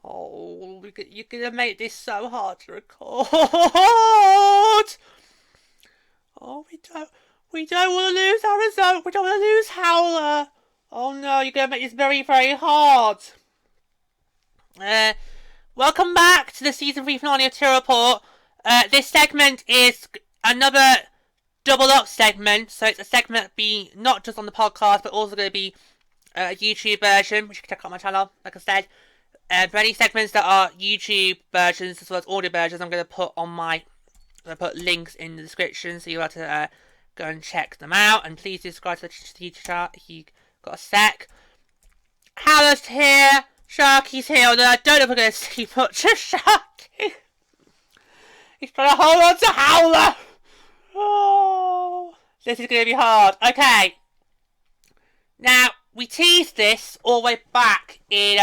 Oh, you're gonna make this so hard to record. Oh, we don't want to lose Arizona. We don't want to lose Howler. Oh no, you're gonna make this very, very hard. Uh, Welcome back to the season 3 finale of Tearful. This segment is another double up segment, so it's a segment that be not just on the podcast, but also going to be a YouTube version, which you can check out on my channel, like I said. For any segments that are YouTube versions as well as audio versions, I'm going to put links in the description, so you'll have to go and check them out. And please subscribe to the YouTube channel if you got a sec. Howler's here, Sharky's here, although I don't know if we're going to see much of Sharky. He's trying to hold on to Howler. Oh, this is going to be hard. Okay. Now, we teased this all the way back in,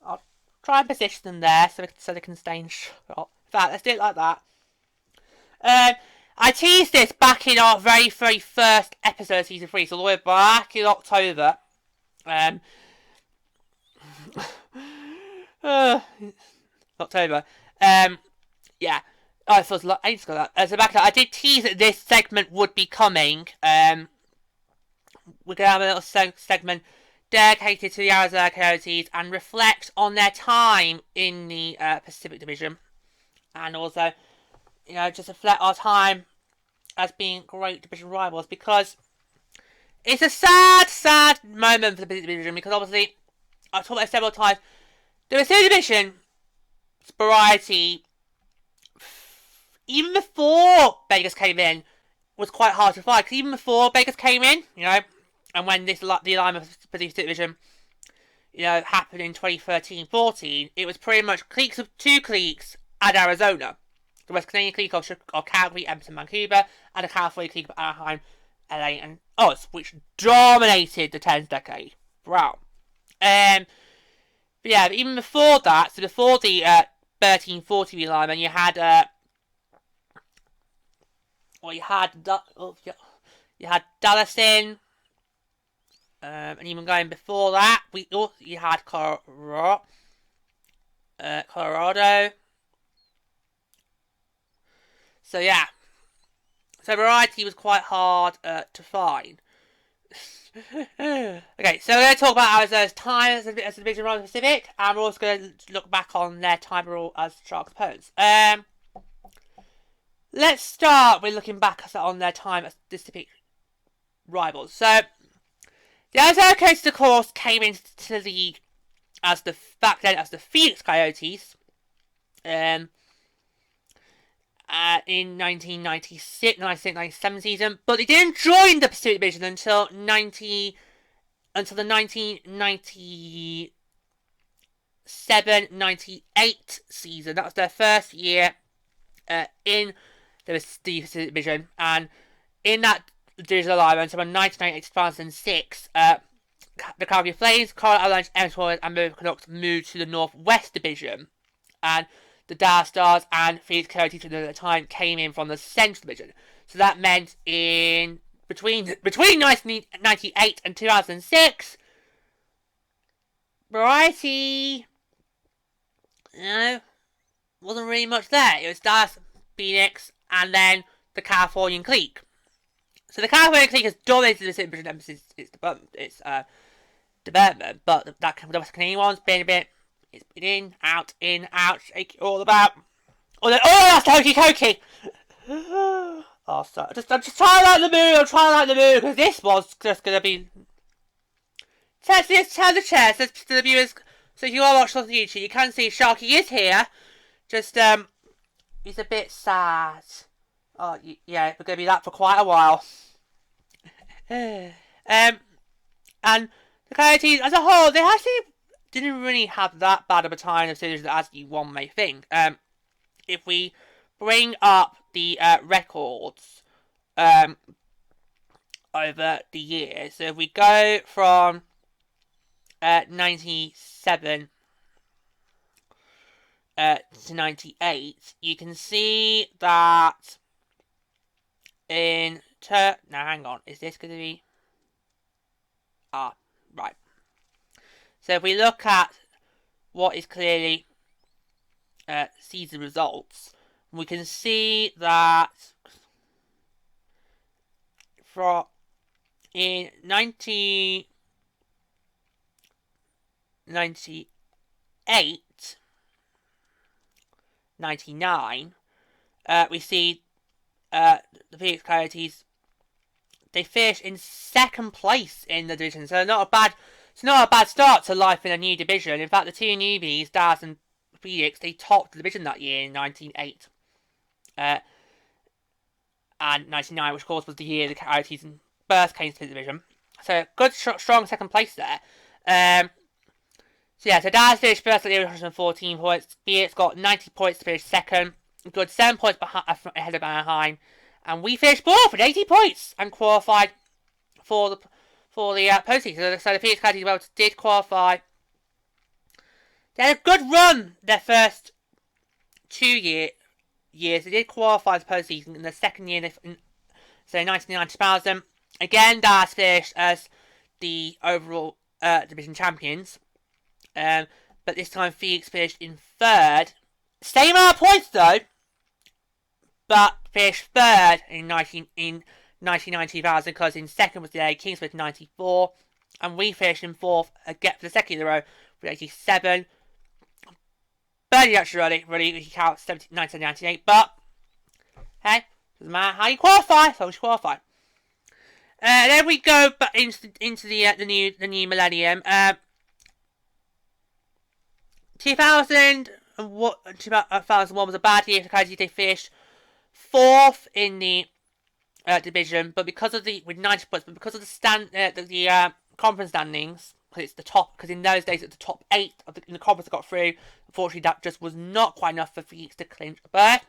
I'll try and position them there so they can stay in shot. In fact, let's do it like that. I teased this back in our very, very first episode of season 3, so all the way back in October. October. Yeah. Oh, it feels a lot ages ago. So back I did tease that this segment would be coming. We're gonna have a little segment dedicated to the Arizona Coyotes and reflect on their time in the Pacific Division, and also, just reflect our time as being great division rivals, because it's a sad, sad moment for the Pacific Division, because obviously, I've talked about it several times, the Pacific Division variety, even before Vegas came in, was quite hard to find. Because even before Vegas came in, and when the alignment of the Pacific Division, happened in 2013-14, it was pretty much cliques of two cliques at Arizona. The West Canadian clique of Calgary, Edmonton, Vancouver, and the California clique of Anaheim, LA, and us, which dominated the 10th decade. Wow. But yeah, even before that, so before the 13-14 realignment, you had you had Dallas in, and even going before that, you had Colorado. So yeah, so variety was quite hard to find. Okay, so we're going to talk about Arizona's time as a division rival Pacific, and we're also going to look back on their time as Sharks opponents. Let's start with looking back on their time as Pacific rivals. So, the Arizona Coyotes, of course, came into the league back then as the Phoenix Coyotes in 1996-97 season, but they didn't join the Pacific Division until the 1997-98 season. That was their first year in the Pacific Division, and in that division alignment, so from 1998 to 2006, the Calgary Flames, Colorado Avalanche, Edmonton Oilers, and Vancouver Canucks moved to the Northwest Division, and the Dallas Stars and Phoenix Coyotes at the time came in from the Central Division. So that meant between 1998 and 2006, variety, wasn't really much there. It was Dallas, Phoenix, and then the Californian clique. So the Californian clique has dominated the Pacific Division since its development, but the West Canadian one's been a bit. It's been in, out, shake it all about. Oh, that's hokey cokey. Oh, sorry. I'm just trying to light the mood. Because this was just going to be. Tell the chair, so to the viewers. So if you are watching on YouTube, you can see Sharky is here. Just he's a bit sad. Oh, yeah, we're going to be that for quite a while. And the Coyotes as a whole, they actually didn't really have that bad of a time of series as one may think. If we bring up the records over the years, so if we go from 97 to 98, you can see that now hang on, is this going to be... right. So if we look at what is clearly season results, we can see that in 1998, 99, we see the Phoenix Coyotes, they finished in second place in the division, so it's not a bad start to life in a new division. In fact, the two newbies, Dallas and Phoenix, they topped the division that year in 1998 and 99, which of course was the year the Coyotes first came to the division. So good, strong second place there. So Dallas finished first at 114 points. Phoenix got 90 points to finish second. Good 7 points ahead of Anaheim. And we finished fourth with 80 points and qualified for the postseason. So the Phoenix Coyotes did qualify. They had a good run their first 2 years. They did qualify for the postseason in the second year, so 1999-2000. Again, Dallas finished as the overall division champions. But this time Phoenix finished in third. Same amount of points though, but finished third in 1999-2000 because in second was the LA Kings with 94, and we finished in fourth again for the second year in a row with 87. Barely actually really if you count 1998, but hey, doesn't matter how you qualify, as long as you qualify. Then we go back into the new millennium. 2001 was a bad year for Coyotes. They finished fourth in the division, but because of with 90 points, but because of the conference standings, because it's the top, because in those days it's the top 8 in the conference that got through. Unfortunately, that just was not quite enough for Phoenix to clinch a berth.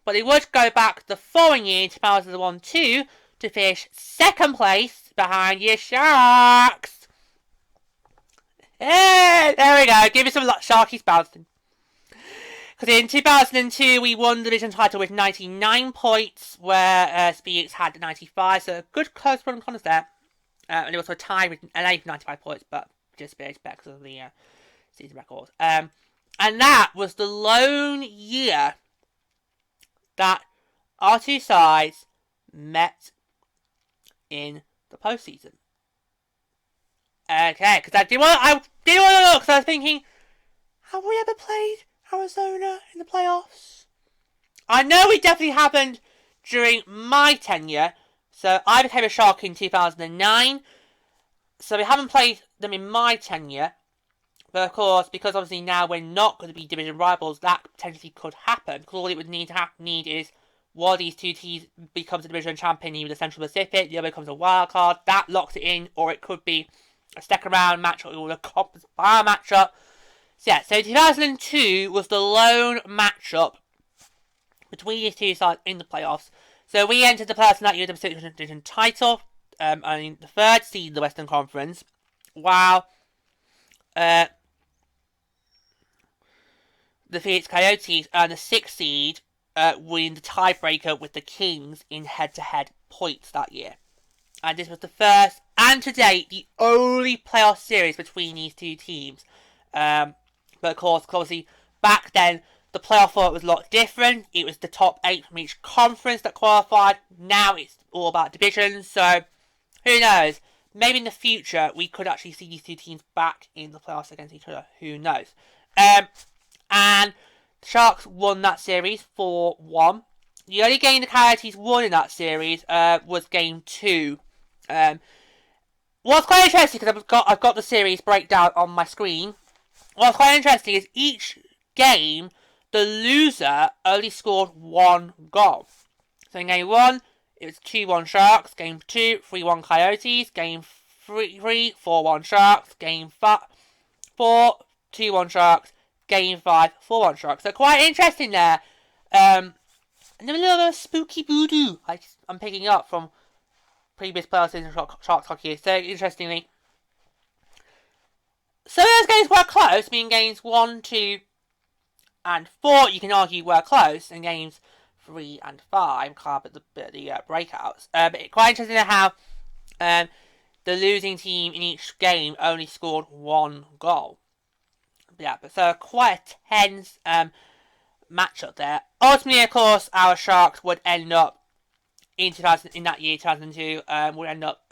But they would go back the following year, 2001-2, to finish second place behind your Sharks. Hey, there we go. Give me some Sharkies bouncing. Because in 2002, we won the division title with 99 points, where Phoenix had 95. So a good close run contest there. And it was a tie with LA for 95 points, but just better because of the season record. And that was the lone year that our two sides met in the postseason. Okay, because I did want to look, because I was thinking, have we ever played Arizona in the playoffs? I know we definitely happened during my tenure. So I became a Shark in 2009. So we haven't played them in my tenure. But of course, because obviously now we're not going to be division rivals, that potentially could happen. Because all it would need is one of these two teams becomes a division champion, either the Central Pacific, the other becomes a wild card. That locks it in, or it could be a second round matchup or a conference final matchup. So 2002 was the lone matchup between these two sides in the playoffs. So we entered the playoffs in that year with the Pacific Division title, and the third seed in the Western Conference, while the Phoenix Coyotes earned the 6th seed, winning the tiebreaker with the Kings in head-to-head points that year. And this was the first, and to date, the only playoff series between these two teams. But of course, obviously, back then, the playoff format was a lot different. It was the top 8 from each conference that qualified. Now it's all about divisions. So, who knows? Maybe in the future, we could actually see these two teams back in the playoffs against each other. Who knows? And the Sharks won that series 4-1. The only game the Coyotes won in that series was Game 2. What's quite interesting, because I've got the series breakdown on my screen. What's quite interesting is each game, the loser only scored 1 goal. So in Game 1, it was 2-1 Sharks. Game 2, 3-1 Coyotes. Game 3, 4-1 Sharks. Game 4, 2-1 Sharks. Game 5, 4-1 Sharks. So quite interesting there. And then a little spooky voodoo I'm picking up from previous players in Sharks hockey. So interestingly, so those games were close. I mean, games 1, 2, and 4, you can argue were close, and games 3 and 5 carved at the breakouts. But it's quite interesting to how the losing team in each game only scored 1 goal. so quite a tense matchup there. Ultimately, of course, our Sharks would end up in that year, 2002, would end up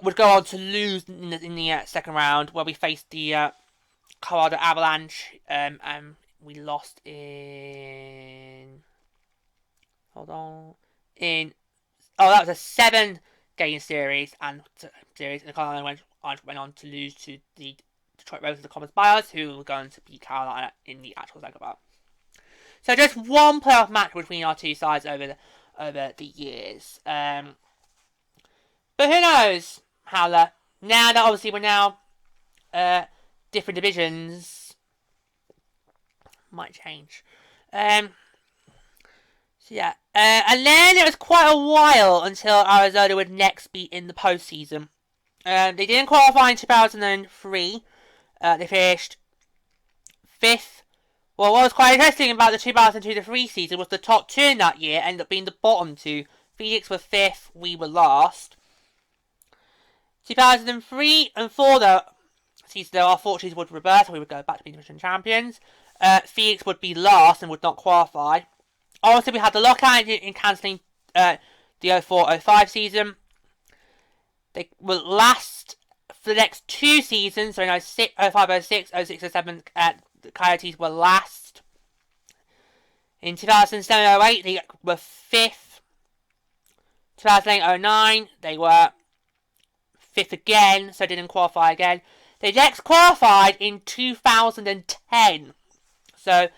would go on to lose in the second round, where we faced the Colorado Avalanche, and we lost in. Hold on. That was a 7-game series, and Colorado went on to lose to the Detroit Red Wings, the Columbus Buyers, who were going to beat Carolina in the actual second round. So just one playoff match between our two sides over the years. But who knows, Howler? Now that obviously we're now different divisions, might change. And then it was quite a while until Arizona would next be in the postseason. They didn't qualify in 2003. They finished 5th. Well, what was quite interesting about the 2002-03 season was the top 2 in that year ended up being the bottom 2. Phoenix were 5th, we were last. 2003 and 4, though, season our fortunes would reverse and we would go back to being division champions. Phoenix would be last and would not qualify. Obviously, we had the lockout in cancelling the 04-05 season. They will last for the next 2 seasons, so in 05-06, 06-07, the Coyotes were last. In 2007-08, they were 5th. 2008-09, they were 5th again, so didn't qualify again. They next qualified in 2010. So,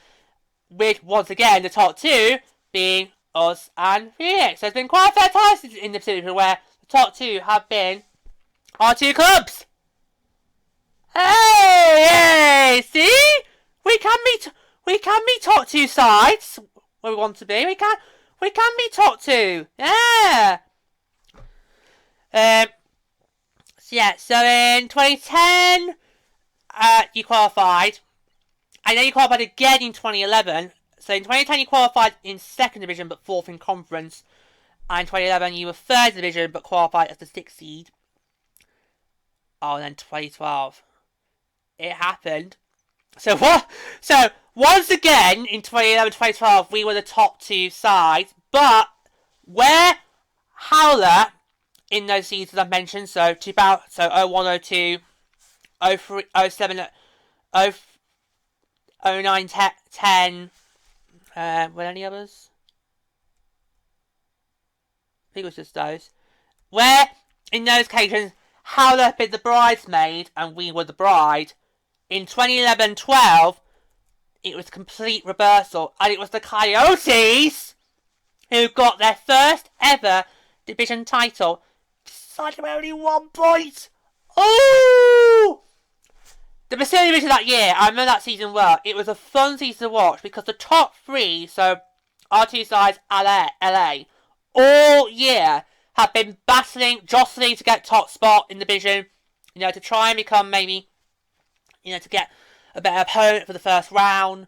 with, once again, the top 2 being us and Phoenix. So, it's been quite a fair time in the Pacific where the top 2 have been our 2 clubs. Hey! See? We can be top 2 sides where we want to be. We can be top 2. Yeah. So in 2010, you qualified. And then you qualified again in 2011. So in 2010, you qualified in 2nd division, but 4th in conference. And in 2011, you were 3rd division, but qualified as the 6th seed. Oh, and then 2012. It happened. So what? So once again, in 2011-2012, we were the top 2 sides. But where Howler in those seasons I've mentioned, so 01, 02, 03, 07, 09, 10. Were any others? I think it was just those. Where in those occasions Howler had been the bridesmaid and we were the bride. In 2011-12, it was complete reversal, and it was the Coyotes who got their first ever division title, decided by only 1 point. Oh! The Pacific Division that year, I remember that season well. It was a fun season to watch because the top 3, so our 2 sides, LA, all year have been jostling to get top spot in the division, to try and become maybe, to get a better opponent for the first round.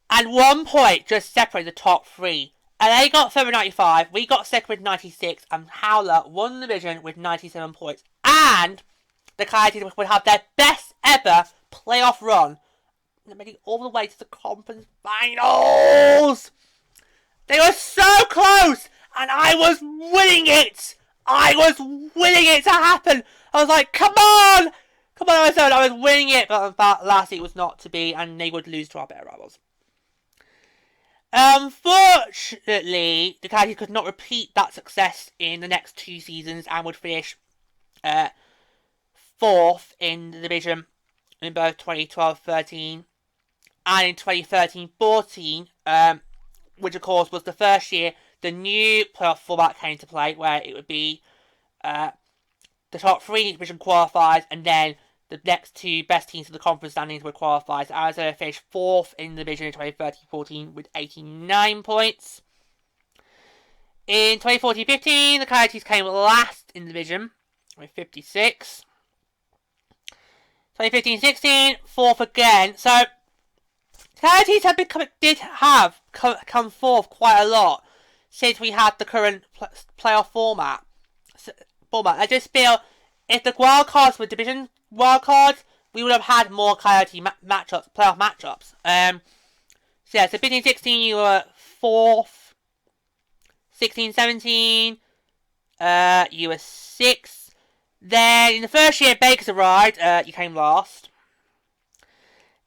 And 1 point just separated the top 3. LA got 3rd with 95, we got 2nd with 96, and Howler won the division with 97 points. And the Coyotes would have their best ever playoff run. They're making all the way to the conference finals. They were so close, and I was willing it. I was willing it to happen. I was like, come on, Arizona. I was winning it, but lastly, it was not to be, and they would lose to our better rivals. Unfortunately, the Coyotes could not repeat that success in the next 2 seasons and would finish 4th in the division in both 2012-13 and in 2013-14, which of course was the first year the new playoff format came to play, where it would be the top 3 division qualifiers, and then the next 2 best teams of the conference standings would qualify. So Arizona finished 4th in the division in 2013-14 with 89 points. In 2014-15, the Coyotes came last in the division with 56. 2015-16, 4th again. So Coyotes did have come 4th quite a lot since we had the current playoff format. I just feel if the wild cards were division wild cards, we would have had more Coyote matchups, playoff matchups. So 15-16 you were 4th. 16-17 you were 6th. Then in the first year Bakers arrived, you came last.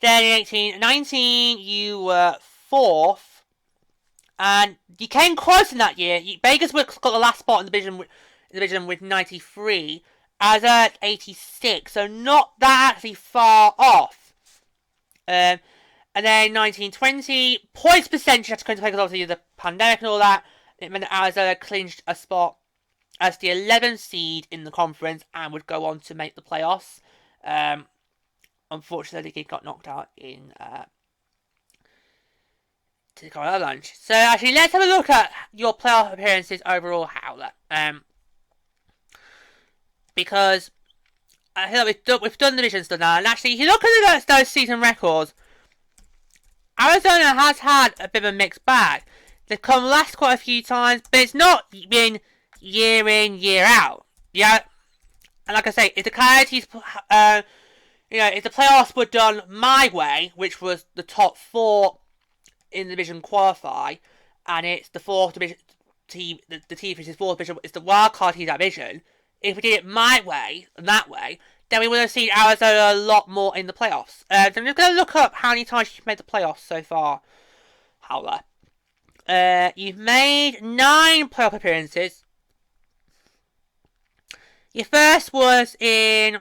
Then in 18-19 you were 4th. And you came close in that year. Bakers got the last spot in the division with 93. As 86, so not that actually far off. And then 1920, points percentage had to come into play because obviously the pandemic and all that. It meant that Arizona clinched a spot as the 11th seed in the conference and would go on to make the playoffs. Unfortunately, he got knocked out in to the Colorado Avalanche. So actually, let's have a look at your playoff appearances overall, Howler. Because I feel like we've done the division stuff now, and actually, if you look at those season records, Arizona has had a bit of a mixed bag. They've come last quite a few times, but it's not been year in, year out. Yeah, and like I say, if the Coyotes, if the playoffs were done my way, which was the top 4 in the division qualify, and it's the 4th division team, the team which is 4th division, it's the wildcard team that division. If we did it my way, and that way, then we would have seen Arizona a lot more in the playoffs. So I'm just going to look up how many times you've made the playoffs so far, Howler. You've made 9 playoff appearances. Your first was in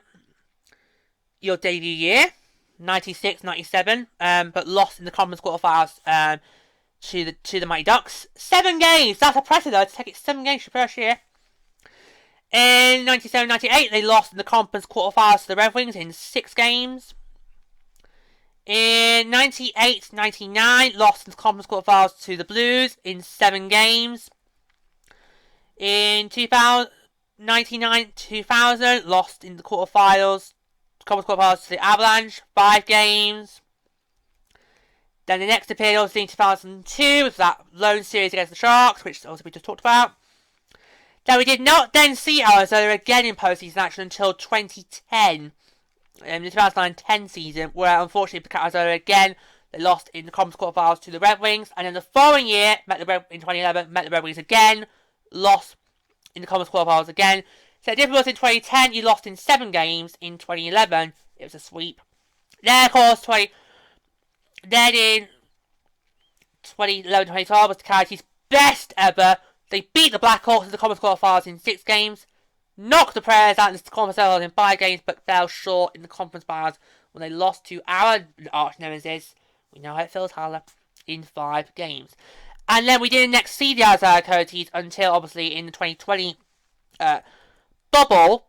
your debut year, 96-97, but lost in the conference quarterfinals to the Mighty Ducks. 7 games, that's impressive though, to take it 7 games your first year. In 97-98, they lost in the conference quarterfinals to the Red Wings in 6 games. In 98-99, lost in the conference quarterfinals to the Blues in 7 games. In 99-2000, lost in the conference quarterfinals to the Avalanche, 5 games. Then the next appearance was in 2002, was that lone series against the Sharks, which also we just talked about. Then we did not then see Arizona again in postseason action until 2010, in the 2009-10 season, where unfortunately Arizona again, they lost in the conference quarterfinals to the Red Wings, and then the following year, in 2011, met the Red Wings again, lost in the conference quarterfinals again. So the difference was in 2010, you lost in 7 games. In 2011, it was a sweep. Then of course, then in 2011-2012 was the Coyotes' best ever. They beat the Blackhawks in the conference quarterfinals in 6 games, knocked the Prairies out in the conference finals in 5 games, but fell short in the conference finals when they lost to our arch nemesis, we know how it feels, Howler, in 5 games. And then we didn't next see the Arizona Coyotes until obviously in the 2020 bubble,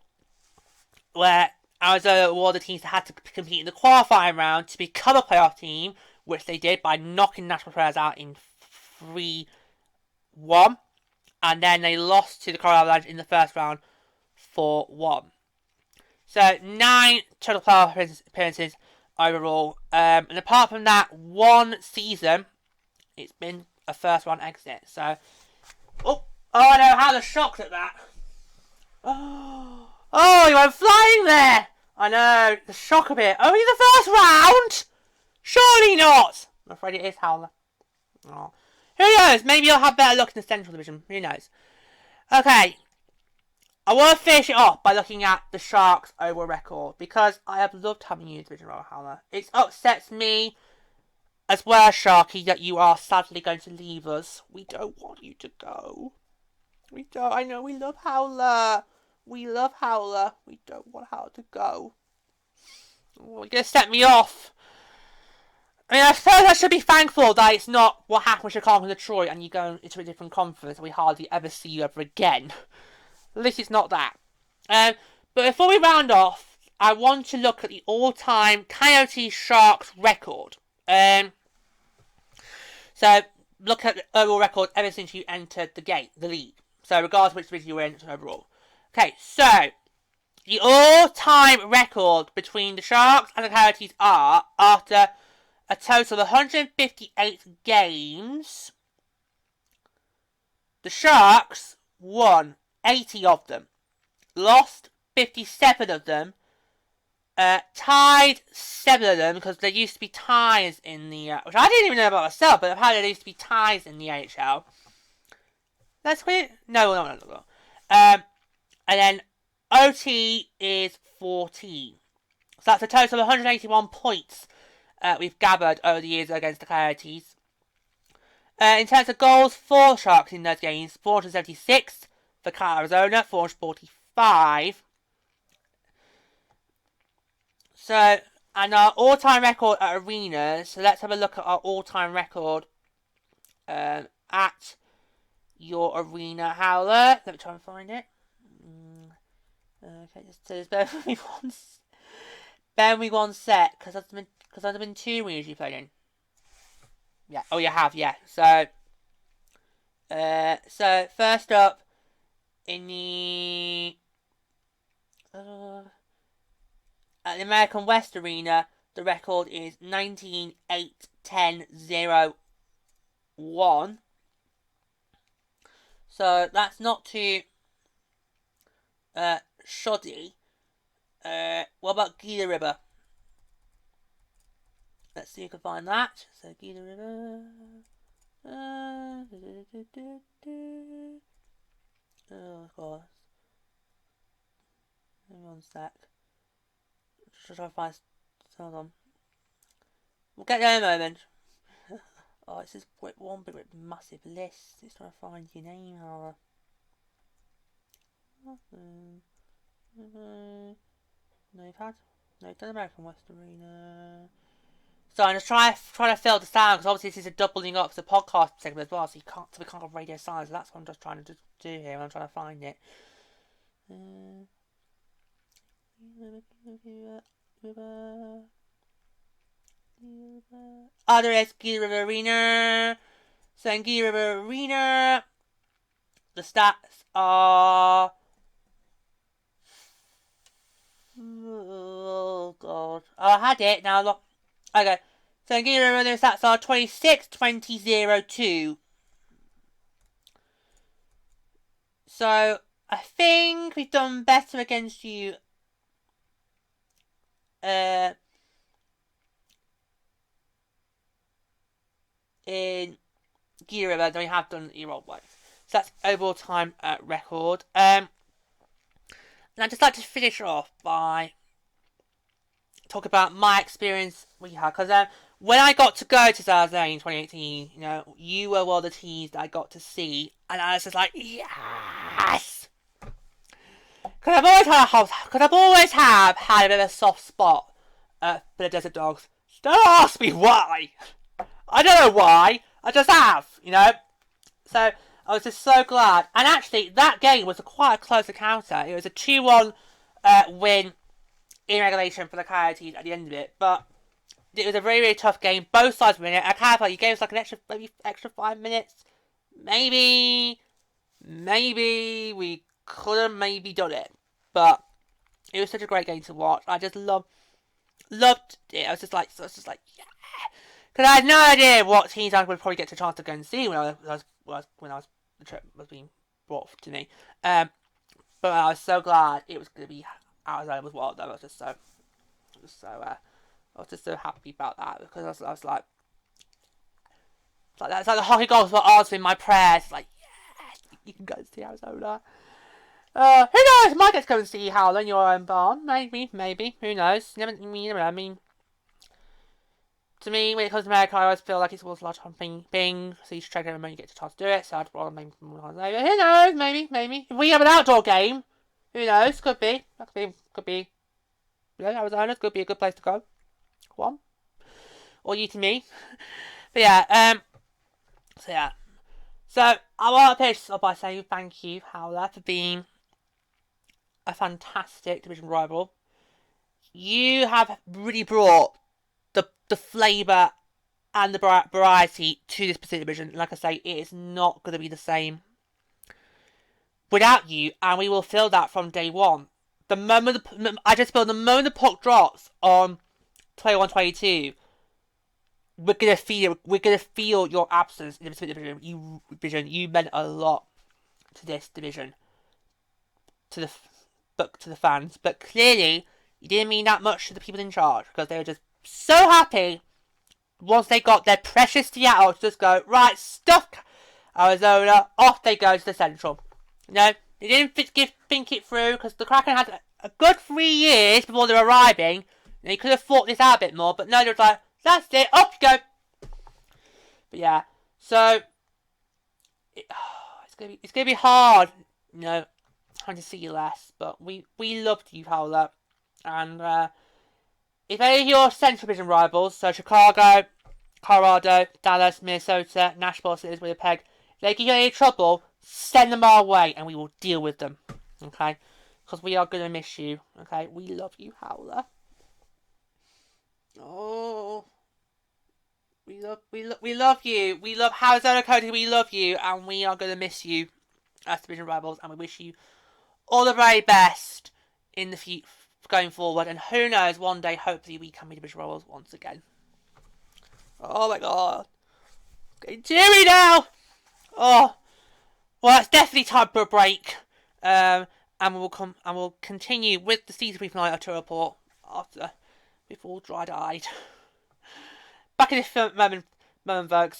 where Arizona were the teams that had to compete in the qualifying round to become a playoff team, which they did by knocking Nashville Predators out in 3-1. And then they lost to the Colorado Avalanche in the first round 4-1. So 9 total playoff appearances overall. And apart from that 1 season, it's been a first round exit. So, oh I know how they're shocked at that. Oh, you went flying there. I know, the shock of it. Only the first round? Surely not. I'm afraid it is, Howler. Oh. Who knows? Maybe you'll have better luck in the Central Division. Who knows? Okay. I want to finish it off by looking at the Sharks' overall record, because I have loved having you in Division Royal, Howler. It upsets me, as well, Sharky, that you are sadly going to leave us. We don't want you to go. We don't. I know we love Howler. We love Howler. We don't want Howler to go. Oh, you're going to set me off. I mean, I suppose I should be thankful that it's not what happened with Chicago and Detroit and you go into a different conference and we hardly ever see you ever again. At least it's not that. But before we round off, I want to look at the all-time Coyote Sharks record. So, look at the overall record ever since you entered the league. So, regardless of which division you're in overall. Okay, so, the all-time record between the Sharks and the Coyotes are, after a total of 158 games, the Sharks won 80 of them, lost 57 of them, tied 7 of them, because there used to be ties in the, which I didn't even know about myself, but apparently there used to be ties in the AHL. That's weird. No. And then OT is 14. So that's a total of 181 points we've gathered over the years against the Coyotes. In terms of goals for Sharks in those games, 476 for Arizona, 445. So, and our all-time record at arenas. So let's have a look at our all-time record at your arena howler. Let me try and find it. Okay, just bear with me one sec, because there's been 2 arenas you played in. Yeah. Oh, you have. Yeah. So first up in the at the American West Arena, the record is 19-8-10-0-1. So that's not too shoddy. What about Gila River? Let's see if I can find that. So Gila River. Oh god. Hang on a sec. Just try to find. Hold on. We'll get there in a moment. Oh, it's this one big massive list. It's trying to find your name, Hara. No, you've had. No, you've done American West Arena. So I'm just trying to fill the sound, because obviously this is a doubling up. It's a podcast segment as well, so we can't have radio silence. So that's what I'm just trying to do here. I'm trying to find it. Oh, there is Gila River Arena. So in Gila River Arena, the stats are. Oh god. Oh, I had it. Now look. Okay. So in Gila River, the stats are 26-20-0-2. So I think we've done better against you. In Gila River than we have done in Old White. So that's overall time record. And I'd just like to finish off by talk about my experience we had, because when I got to go to Arizona in 2018, you were one of the teams that I got to see, and I was just like, yes, because I've always had a bit of a soft spot for the Desert Dogs. Don't ask me why. I don't know why. I just have, So I was just so glad. And actually, that game was quite a close encounter. It was a 2-1 win in regulation for the Coyotes at the end of it. But it was a very, very tough game. Both sides were in it. I can't tell you, gave us like an extra 5 minutes. Maybe we could have maybe done it. But it was such a great game to watch. I just loved it. I was just like, yeah. Because I had no idea what teams I would probably get a chance to go and see when the trip was being brought to me. But I was so glad it was going to be Arizona as well. I was just so happy about that, because I was like it's like the hockey goals were answering my prayers. It's like, yes, you can go and see Arizona. Who knows? I might get to go and see Howler in your own barn. Maybe. Who knows? You never know. I mean, to me, when it comes to America, I always feel like it's always a lot of thing. So you should check it out when you get the chance to do it. So I'd rather maybe. Who knows? Maybe. If we have an outdoor game, who knows? Could be. Yeah, Arizona could be a good place to go. Go on. Or you to me. But yeah. So I want to finish off by saying thank you, Howler, for being a fantastic division rival. You have really brought the flavour and the variety to this Pacific division. Like I say, it is not going to be the same without you, and we will feel that from day one. The moment the puck drops on 21-22, we're gonna feel your absence in the Pacific division. You meant a lot to this division, to the fans, but clearly you didn't mean that much to the people in charge because they were just so happy once they got their precious Seattle to just go, right, stuff Arizona, off they go to the Central. You know, they didn't think it through because the Kraken had a good 3 years before they were arriving. They could have thought this out a bit more, but no, they were like, that's it, off you go. But yeah, so it's gonna be hard, you know, trying to see you less. But we loved you, Howler, and if any of your Central Division rivals, so Chicago, Colorado, Dallas, Minnesota, Nashville, Cities, Winnipeg, if they give you any trouble, send them our way, and we will deal with them. Okay, because we are gonna miss you. Okay, we love you, Howler. Oh. We love you. We love Arizona Coyotes. We love you, and we are going to miss you as division rivals. And we wish you all the very best in the future going forward. And who knows, one day, hopefully, we can be division rivals once again. Oh my god, getting teary now. Oh, well, it's definitely time for a break. And we'll continue with the season preview to report after we've all dry-eyed. Back in this moment, folks.